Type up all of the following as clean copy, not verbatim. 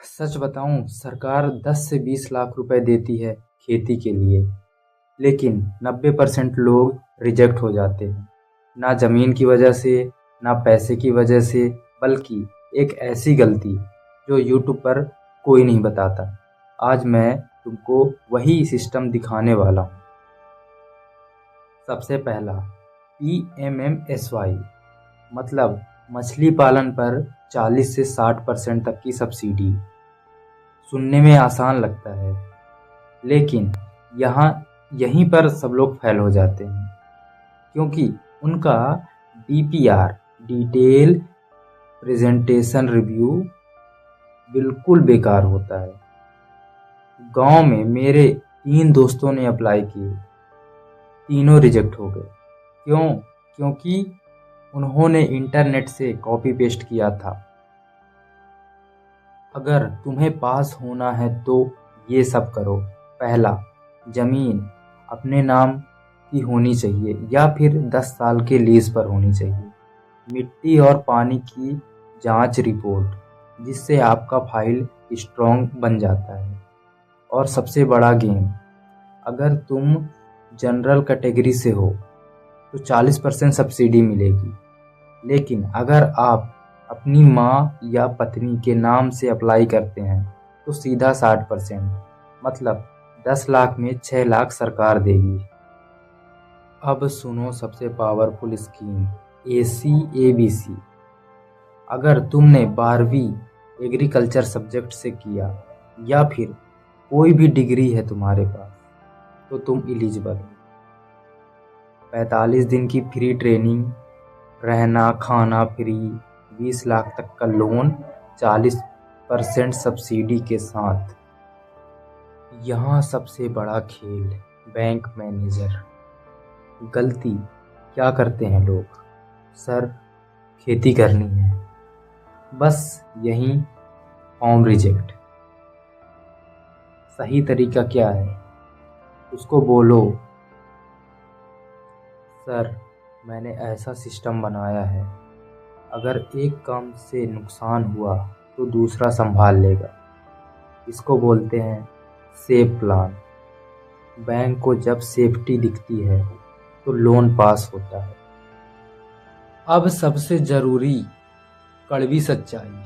सच बताऊं, सरकार 10 से 20 लाख रुपए देती है खेती के लिए, लेकिन 90% लोग रिजेक्ट हो जाते हैं। ना जमीन की वजह से, ना पैसे की वजह से, बल्कि एक ऐसी गलती जो यूट्यूब पर कोई नहीं बताता। आज मैं तुमको वही सिस्टम दिखाने वाला हूँ। सबसे पहला, PMMSY मतलब मछली पालन पर 40 से 60% तक की सब्सिडी। सुनने में आसान लगता है, लेकिन यहीं पर सब लोग फेल हो जाते हैं, क्योंकि उनका DPR डिटेल प्रेजेंटेशन रिव्यू बिल्कुल बेकार होता है। गांव में मेरे 3 दोस्तों ने अप्लाई किए, तीनों रिजेक्ट हो गए। क्यों? क्योंकि उन्होंने इंटरनेट से कॉपी पेस्ट किया था। अगर तुम्हें पास होना है तो ये सब करो। पहला, जमीन अपने नाम की होनी चाहिए या फिर 10 साल के लीज पर होनी चाहिए। मिट्टी और पानी की जांच रिपोर्ट, जिससे आपका फाइल स्ट्रॉन्ग बन जाता है। और सबसे बड़ा गेम, अगर तुम जनरल कैटेगरी से हो तो 40% सब्सिडी मिलेगी, लेकिन अगर आप अपनी माँ या पत्नी के नाम से अप्लाई करते हैं तो सीधा 60%, मतलब 10 लाख में 6 लाख सरकार देगी। अब सुनो सबसे पावरफुल स्कीम, ACABC। अगर तुमने 12वीं एग्रीकल्चर सब्जेक्ट से किया या फिर कोई भी डिग्री है तुम्हारे पास, तो तुम एलिजिबल हो। 45 दिन की फ्री ट्रेनिंग, रहना खाना फ्री, 20 लाख तक का लोन, 40% सब्सिडी के साथ। यहाँ सबसे बड़ा खेल, बैंक मैनेजर। गलती क्या करते हैं लोग? सर, खेती करनी है, बस यही फॉर्म रिजेक्ट। सही तरीका क्या है? उसको बोलो, सर मैंने ऐसा सिस्टम बनाया है, अगर एक काम से नुकसान हुआ तो दूसरा संभाल लेगा। इसको बोलते हैं सेफ प्लान। बैंक को जब सेफ्टी दिखती है तो लोन पास होता है। अब सबसे ज़रूरी कड़वी सच्चाई,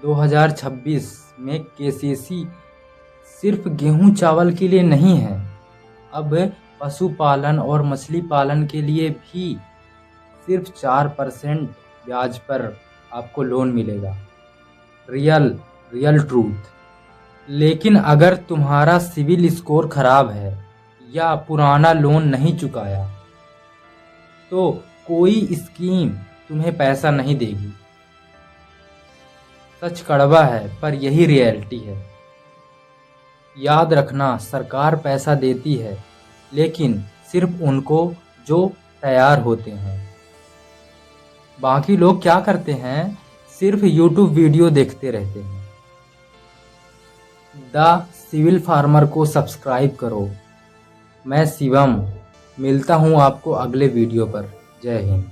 2026 में KCC सिर्फ गेहूं चावल के लिए नहीं है, अब पशुपालन और मछली पालन के लिए भी सिर्फ 4% ब्याज पर आपको लोन मिलेगा। Real truth. लेकिन अगर तुम्हारा सिविल स्कोर खराब है या पुराना लोन नहीं चुकाया, तो कोई स्कीम तुम्हें पैसा नहीं देगी। सच कड़वा है, पर यही रियलिटी है। याद रखना, सरकार पैसा देती है, लेकिन सिर्फ उनको जो तैयार होते हैं। बाकी लोग क्या करते हैं? सिर्फ YouTube वीडियो देखते रहते हैं। द सिविल फार्मर को सब्सक्राइब करो। मैं शिवम, मिलता हूँ आपको अगले वीडियो पर। जय हिंद।